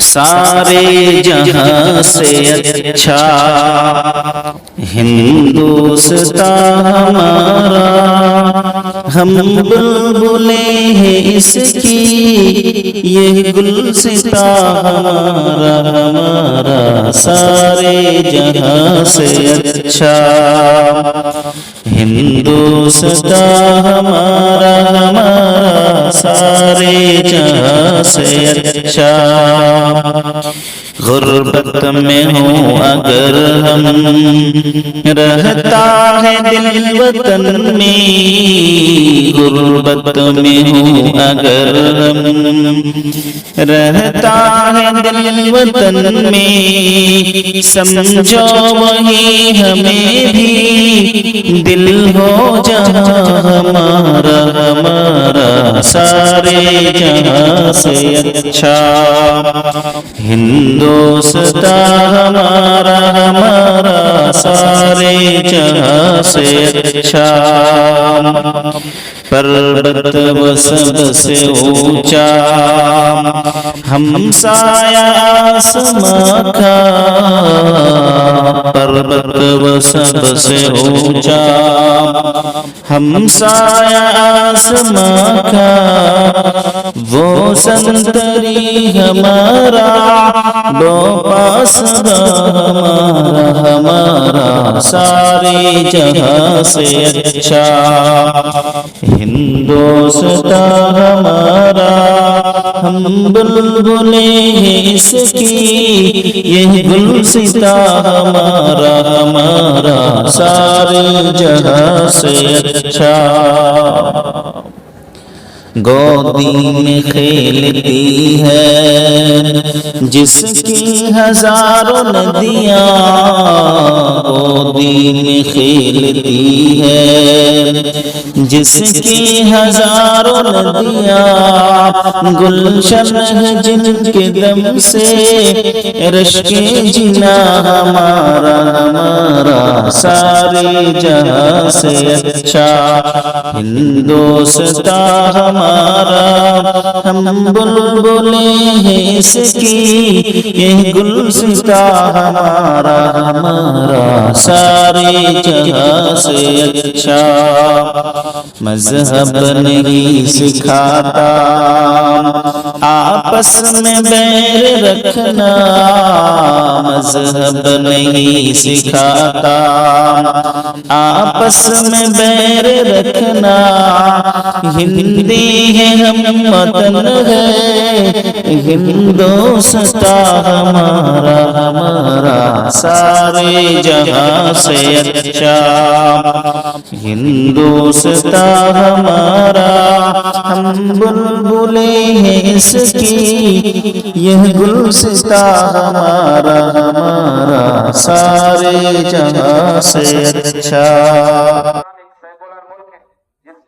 सारे जहां से अच्छा हिंदुस्तान हमारा। हम बुलबुले हैं इसकी ये गुलसिता हमारा हमारा। सारे जहां से अच्छा हिंदुस्तान हमारा हमारा। सारे जहां से अच्छा। गुर्बत में हो अगर हम रहता है दिल वतन में। गुर्बत में हो अगर हम रहता है दिल वतन में। समझो वही हमें भी दिल हो जहाँ हमारा हमारा। सारे जहाँ से अच्छा हिंदुस्तान हमारा हमारा। सारे जहाँ से अच्छा। पर्वत व सबसे ऊंचा हमसाया आसमां का। पर्वत व सबसे ऊंचा हमसाया आसमां का। वो संतरी हमारा दो पास हमारा हमारा। सारे जहां से अच्छा हिंदुस्तान हमारा। हम बुलबुले हैं इसकी ये गुलसिता हमारा हमारा। सारे जहां से अच्छा। गोदी में खेलती है जिसकी हजारों नदियाँ। गोदी में खेलती है जिसकी हजारों नदियाँ। गुलशन है जिनके दम से रश्के जिना हमारा हमारा। सारे जहां से अच्छा हिंदुस्तान हमारा। हम बुलबुले हैं इसकी ये गुलसिता हमारा हमारा। सारे जहां से अच्छा। मजहब नहीं सिखाता आपस में बैर रखना। मजहब नहीं सिखाता आपस में बैर रखना। हिंदी है हम वतन है हिंदुस्तान हमारा हमारा। सारे जहां से अच्छा हिंदुस्तान हमारा। हम बुलबुले हैं इसकी यह गुलसितान हमारा हमारा। सारे जहां से अच्छा।